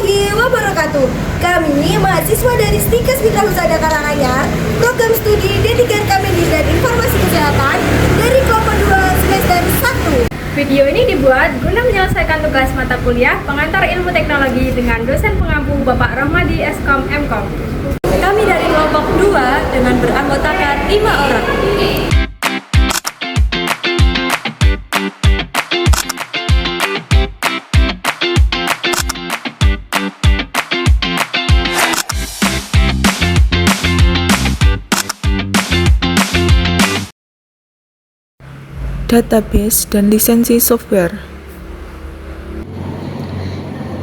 warahmatullahi wabarakatuh. Kami mahasiswa dari Stikes Mitra Husada Karanganyar, program studi D3K Medis dan Informasi Kesehatan dari kelompok 2 semester 1. Video ini dibuat guna menyelesaikan tugas mata kuliah pengantar ilmu teknologi dengan dosen pengampu Bapak Rohmadi Eskom Mkom. Kami dari kelompok 2 dengan beranggotakan 5 orang. Database dan lisensi software.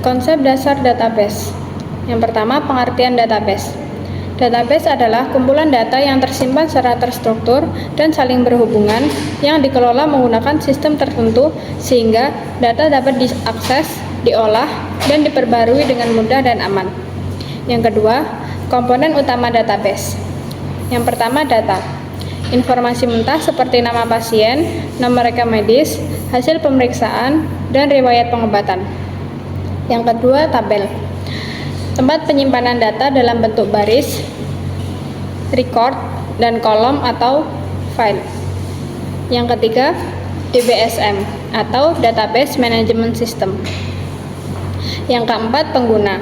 Konsep dasar database. Yang pertama, pengertian database. Database adalah kumpulan data yang tersimpan secara terstruktur dan saling berhubungan yang dikelola menggunakan sistem tertentu sehingga data dapat diakses, diolah, dan diperbarui dengan mudah dan aman. Yang kedua, komponen utama database. Yang pertama, data. Informasi mentah seperti nama pasien, nomor rekam medis, hasil pemeriksaan, dan riwayat pengobatan. Yang kedua, tabel. Tempat penyimpanan data dalam bentuk baris, record, dan kolom atau file. Yang ketiga, DBSM atau Database Management System. Yang keempat, pengguna.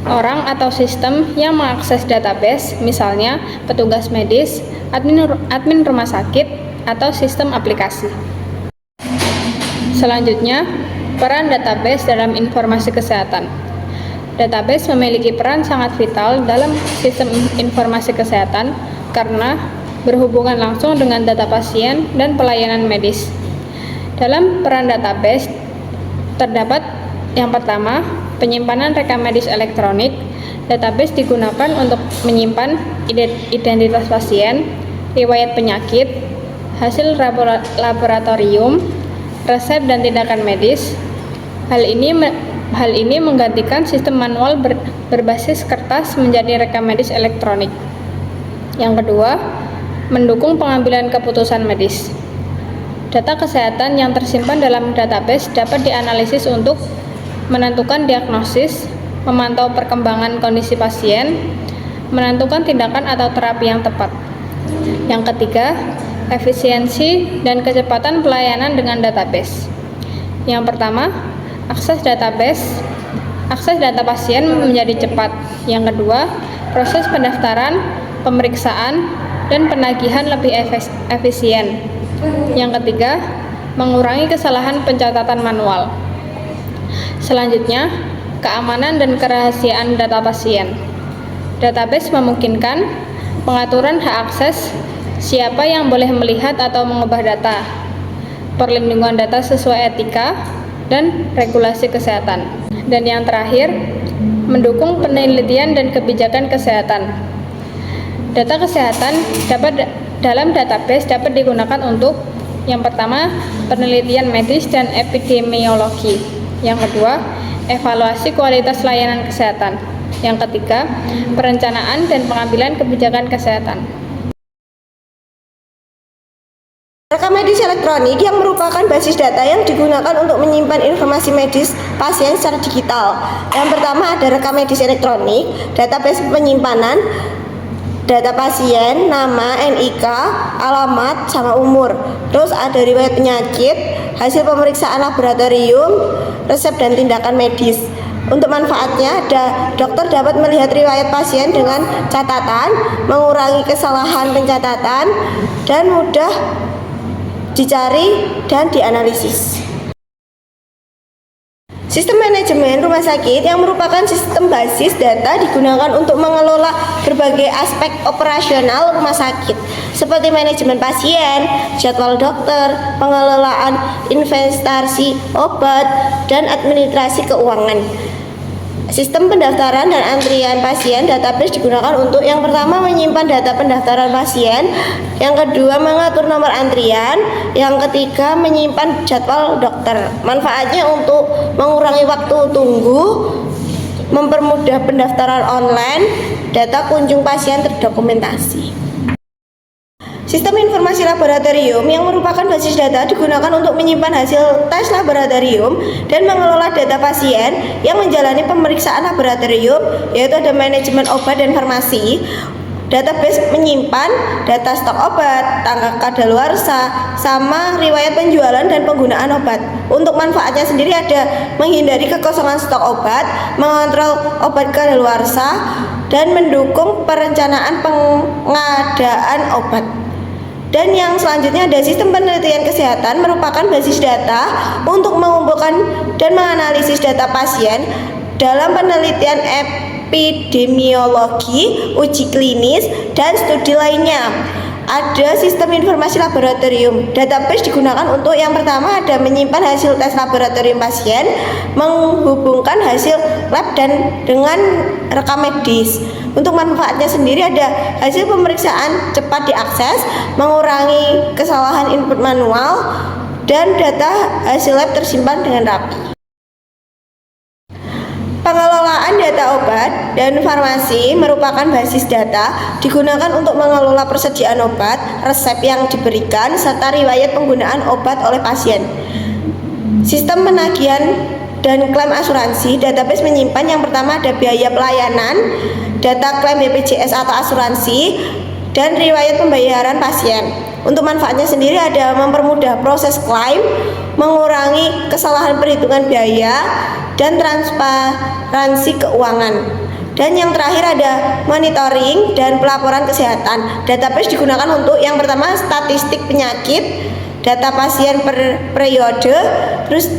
Orang atau sistem yang mengakses database, misalnya petugas medis, admin rumah sakit, atau sistem aplikasi. Selanjutnya, peran database dalam informasi kesehatan. Database memiliki peran sangat vital dalam sistem informasi kesehatan karena berhubungan langsung dengan data pasien dan pelayanan medis. Dalam peran database terdapat yang pertama, penyimpanan rekam medis elektronik. Database digunakan untuk menyimpan identitas pasien, riwayat penyakit, hasil laboratorium, resep dan tindakan medis. Hal ini menggantikan sistem manual berbasis kertas menjadi rekam medis elektronik. Yang kedua, mendukung pengambilan keputusan medis. Data kesehatan yang tersimpan dalam database dapat dianalisis untuk menentukan diagnosis, memantau perkembangan kondisi pasien, menentukan tindakan atau terapi yang tepat. Yang ketiga, efisiensi dan kecepatan pelayanan dengan database. Yang pertama, akses data pasien menjadi cepat. Yang kedua, proses pendaftaran, pemeriksaan, dan penagihan lebih efisien. Yang ketiga, mengurangi kesalahan pencatatan manual. Selanjutnya, keamanan dan kerahasiaan data pasien. Database memungkinkan pengaturan hak akses, siapa yang boleh melihat atau mengubah data, perlindungan data sesuai etika, dan regulasi kesehatan. Dan yang terakhir, mendukung penelitian dan kebijakan kesehatan. Data kesehatan dalam database dapat digunakan untuk yang pertama, penelitian medis dan epidemiologi. Yang kedua, evaluasi kualitas layanan kesehatan. Yang ketiga, perencanaan dan pengambilan kebijakan kesehatan. Rekam medis elektronik yang merupakan basis data yang digunakan untuk menyimpan informasi medis pasien secara digital. Yang pertama ada rekam medis elektronik, database penyimpanan data pasien, nama, NIK, alamat, sama umur. Terus ada riwayat penyakit, hasil pemeriksaan laboratorium, resep dan tindakan medis. Untuk manfaatnya, dokter dapat melihat riwayat pasien dengan catatan, mengurangi kesalahan pencatatan, dan mudah dicari dan dianalisis. Sistem manajemen rumah sakit yang merupakan sistem basis data digunakan untuk mengelola berbagai aspek operasional rumah sakit seperti manajemen pasien, jadwal dokter, pengelolaan investasi obat, dan administrasi keuangan. Sistem pendaftaran dan antrian pasien database digunakan untuk yang pertama menyimpan data pendaftaran pasien, yang kedua mengatur nomor antrian, yang ketiga menyimpan jadwal dokter. Manfaatnya untuk mengurangi waktu tunggu, mempermudah pendaftaran online, data kunjung pasien terdokumentasi. Sistem informasi laboratorium yang merupakan basis data digunakan untuk menyimpan hasil tes laboratorium dan mengelola data pasien yang menjalani pemeriksaan laboratorium, yaitu ada manajemen obat dan farmasi. Database menyimpan data stok obat, tanggal kadaluarsa, sama riwayat penjualan dan penggunaan obat. Untuk manfaatnya sendiri ada menghindari kekosongan stok obat, mengontrol obat kadaluarsa, dan mendukung perencanaan pengadaan obat. Dan yang selanjutnya ada sistem penelitian kesehatan merupakan basis data untuk mengumpulkan dan menganalisis data pasien dalam penelitian epidemiologi, uji klinis, dan studi lainnya. Ada sistem informasi laboratorium. Database digunakan untuk yang pertama ada menyimpan hasil tes laboratorium pasien, menghubungkan hasil lab dan dengan rekam medis. Untuk manfaatnya sendiri ada hasil pemeriksaan cepat diakses, mengurangi kesalahan input manual, dan data hasil lab tersimpan dengan rapi. Pengelolaan data obat dan farmasi merupakan basis data digunakan untuk mengelola persediaan obat, resep yang diberikan, serta riwayat penggunaan obat oleh pasien. Sistem penagihan dan klaim asuransi. Database menyimpan yang pertama ada biaya pelayanan, data klaim BPJS atau asuransi, dan riwayat pembayaran pasien. Untuk manfaatnya sendiri ada mempermudah proses klaim, mengurangi kesalahan perhitungan biaya, dan transparansi keuangan. Dan yang terakhir ada monitoring dan pelaporan kesehatan. Database digunakan untuk yang pertama statistik penyakit, data pasien per periode, terus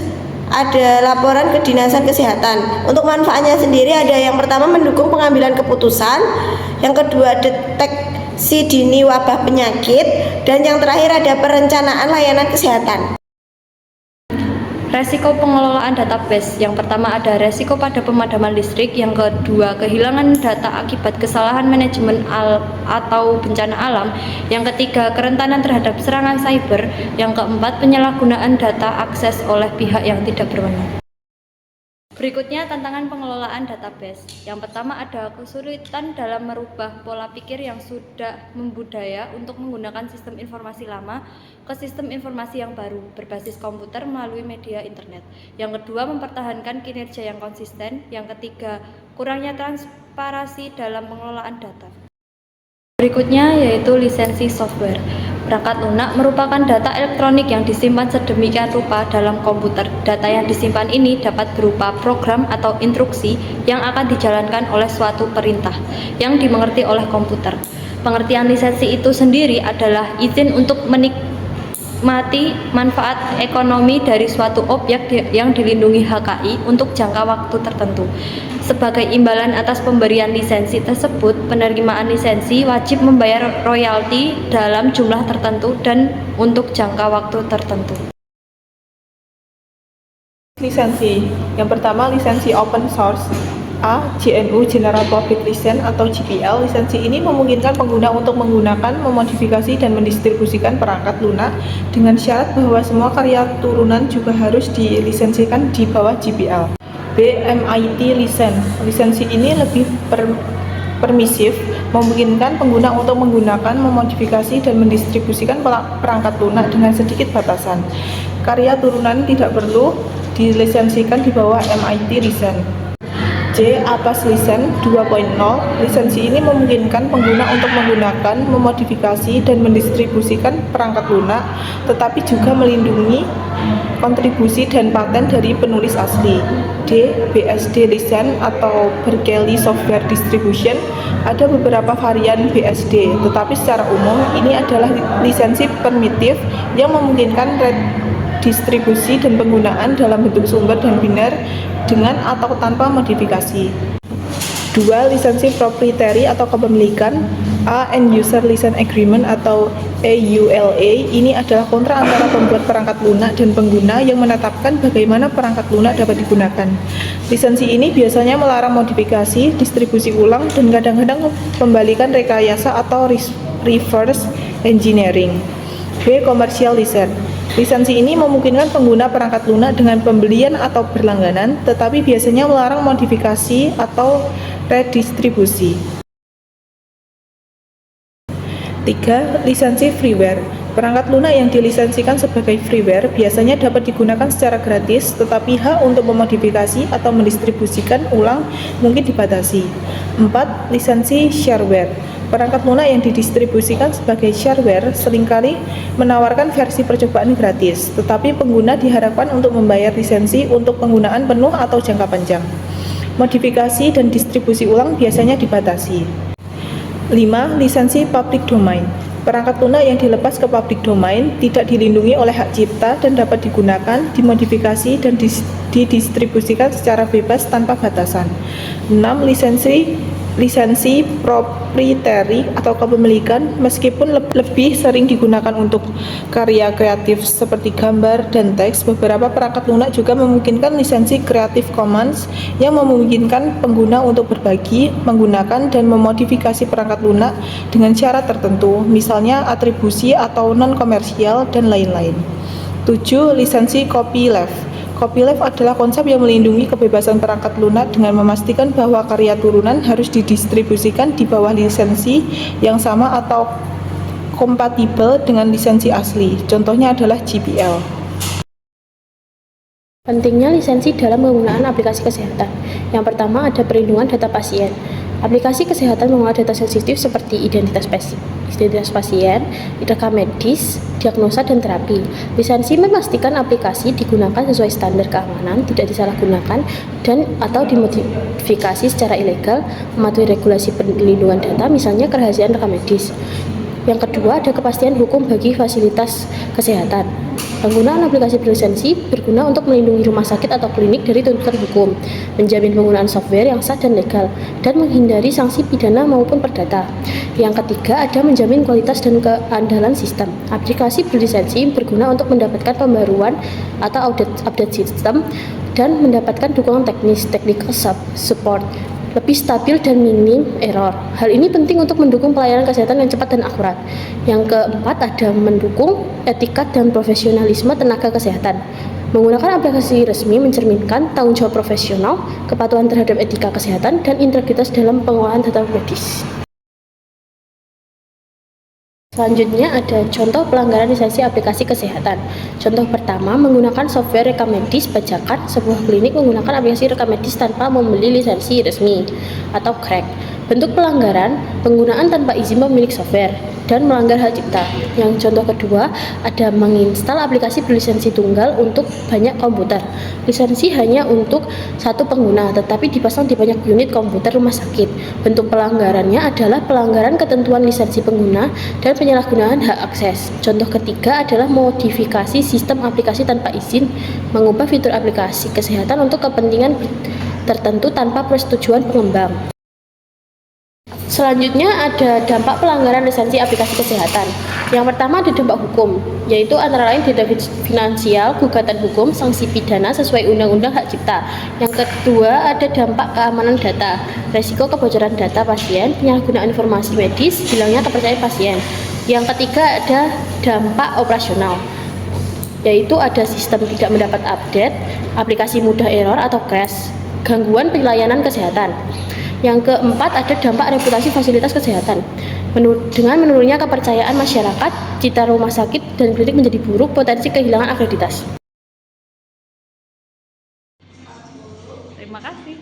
ada laporan kedinasan kesehatan. Untuk manfaatnya sendiri ada yang pertama mendukung pengambilan keputusan, yang kedua deteksi dini wabah penyakit, dan yang terakhir ada perencanaan layanan kesehatan. Resiko pengelolaan database. Yang pertama ada resiko pada pemadaman listrik, yang kedua kehilangan data akibat kesalahan manajemen atau bencana alam, yang ketiga kerentanan terhadap serangan cyber, yang keempat penyalahgunaan data akses oleh pihak yang tidak berwenang. Berikutnya tantangan pengelolaan database. Yang pertama ada kesulitan dalam merubah pola pikir yang sudah membudaya untuk menggunakan sistem informasi lama ke sistem informasi yang baru berbasis komputer melalui media internet. Yang kedua mempertahankan kinerja yang konsisten. Yang ketiga kurangnya transparansi dalam pengelolaan data. Berikutnya yaitu lisensi software. Perangkat lunak merupakan data elektronik yang disimpan sedemikian rupa dalam komputer. Data yang disimpan ini dapat berupa program atau instruksi yang akan dijalankan oleh suatu perintah yang dimengerti oleh komputer. Pengertian lisensi itu sendiri adalah izin untuk menikmati manfaat ekonomi dari suatu objek yang dilindungi HKI untuk jangka waktu tertentu. Sebagai imbalan atas pemberian lisensi tersebut, penerimaan lisensi wajib membayar royalti dalam jumlah tertentu dan untuk jangka waktu tertentu. Lisensi. Yang pertama, lisensi open source. A. GNU General Public License atau GPL. Lisensi ini memungkinkan pengguna untuk menggunakan, memodifikasi, dan mendistribusikan perangkat lunak dengan syarat bahwa semua karya turunan juga harus dilisensikan di bawah GPL. B. MIT License. Lisensi ini lebih permisif, memungkinkan pengguna untuk menggunakan, memodifikasi, dan mendistribusikan perangkat lunak dengan sedikit batasan. Karya turunan tidak perlu dilisensikan di bawah MIT License. C. APAS License 2.0. Lisensi ini memungkinkan pengguna untuk menggunakan, memodifikasi, dan mendistribusikan perangkat lunak, tetapi juga melindungi kontribusi dan paten dari penulis asli. D. BSD License atau Berkeley Software Distribution. Ada beberapa varian BSD, tetapi secara umum ini adalah lisensi permitif yang memungkinkan redistribusi dan penggunaan dalam bentuk sumber dan binar dengan atau tanpa modifikasi. 2. Lisensi proprietary atau kepemilikan. A. End User License Agreement atau EULA. Ini adalah kontrak antara pembuat perangkat lunak dan pengguna yang menetapkan bagaimana perangkat lunak dapat digunakan. Lisensi ini biasanya melarang modifikasi, distribusi ulang, dan kadang-kadang pembalikan rekayasa atau reverse engineering. B. Commercial License. Lisensi ini memungkinkan pengguna perangkat lunak dengan pembelian atau berlangganan, tetapi biasanya melarang modifikasi atau redistribusi. 3. Lisensi freeware. Perangkat lunak yang dilisensikan sebagai freeware biasanya dapat digunakan secara gratis, tetapi hak untuk memodifikasi atau mendistribusikan ulang mungkin dibatasi. 4. Lisensi shareware. Perangkat lunak yang didistribusikan sebagai shareware seringkali menawarkan versi percobaan gratis, tetapi pengguna diharapkan untuk membayar lisensi untuk penggunaan penuh atau jangka panjang. Modifikasi dan distribusi ulang biasanya dibatasi. 5. Lisensi public domain. Perangkat lunak yang dilepas ke public domain tidak dilindungi oleh hak cipta dan dapat digunakan, dimodifikasi, dan didistribusikan secara bebas tanpa batasan. 6. Lisensi proprietary atau kepemilikan, meskipun lebih sering digunakan untuk karya kreatif seperti gambar dan teks, beberapa perangkat lunak juga memungkinkan lisensi Creative Commons yang memungkinkan pengguna untuk berbagi, menggunakan, dan memodifikasi perangkat lunak dengan syarat tertentu, misalnya atribusi atau non-komersial, dan lain-lain. 7. Lisensi copyleft. Copyleft adalah konsep yang melindungi kebebasan perangkat lunak dengan memastikan bahwa karya turunan harus didistribusikan di bawah lisensi yang sama atau kompatibel dengan lisensi asli. Contohnya adalah GPL. Pentingnya lisensi dalam penggunaan aplikasi kesehatan. Yang pertama ada perlindungan data pasien. Aplikasi kesehatan mengolah data sensitif seperti identitas pasien, rekam medis, diagnosa, dan terapi. Lisensi memastikan aplikasi digunakan sesuai standar keamanan, tidak disalahgunakan, dan atau dimodifikasi secara ilegal, mematuhi regulasi perlindungan data, misalnya kerahasiaan rekam medis. Yang kedua, ada kepastian hukum bagi fasilitas kesehatan. Penggunaan aplikasi berlisensi berguna untuk melindungi rumah sakit atau klinik dari tuntutan hukum, menjamin penggunaan software yang sah dan legal, dan menghindari sanksi pidana maupun perdata. Yang ketiga, ada menjamin kualitas dan keandalan sistem. Aplikasi berlisensi berguna untuk mendapatkan pembaruan atau update sistem dan mendapatkan dukungan teknis, technical support, lebih stabil dan minim error. Hal ini penting untuk mendukung pelayanan kesehatan yang cepat dan akurat. Yang keempat, ada mendukung etika dan profesionalisme tenaga kesehatan. Menggunakan aplikasi resmi mencerminkan tanggung jawab profesional, kepatuhan terhadap etika kesehatan, dan integritas dalam pengolahan data medis. Selanjutnya ada contoh pelanggaran lisensi aplikasi kesehatan. Contoh pertama, menggunakan software rekam medis bajakan. Sebuah klinik menggunakan aplikasi rekam medis tanpa membeli lisensi resmi atau crack. Bentuk pelanggaran, penggunaan tanpa izin pemilik software dan melanggar hak cipta. Yang contoh kedua, ada menginstal aplikasi berlisensi tunggal untuk banyak komputer. Lisensi hanya untuk satu pengguna, tetapi dipasang di banyak unit komputer rumah sakit. Bentuk pelanggarannya adalah pelanggaran ketentuan lisensi pengguna dan penyalahgunaan hak akses. Contoh ketiga adalah modifikasi sistem aplikasi tanpa izin, mengubah fitur aplikasi kesehatan untuk kepentingan tertentu tanpa persetujuan pengembang. Selanjutnya ada dampak pelanggaran lisensi aplikasi kesehatan. Yang pertama ada dampak hukum, yaitu antara lain denda finansial, gugatan hukum, sanksi pidana sesuai Undang-Undang Hak Cipta. Yang kedua ada dampak keamanan data, resiko kebocoran data pasien, penyalahgunaan informasi medis, hilangnya kepercayaan pasien. Yang ketiga ada dampak operasional, yaitu ada sistem tidak mendapat update, aplikasi mudah error atau crash, gangguan pelayanan kesehatan. Yang keempat ada dampak reputasi fasilitas kesehatan. Dengan menurunnya kepercayaan masyarakat, citra rumah sakit dan klinik menjadi buruk, potensi kehilangan akreditasi. Terima kasih.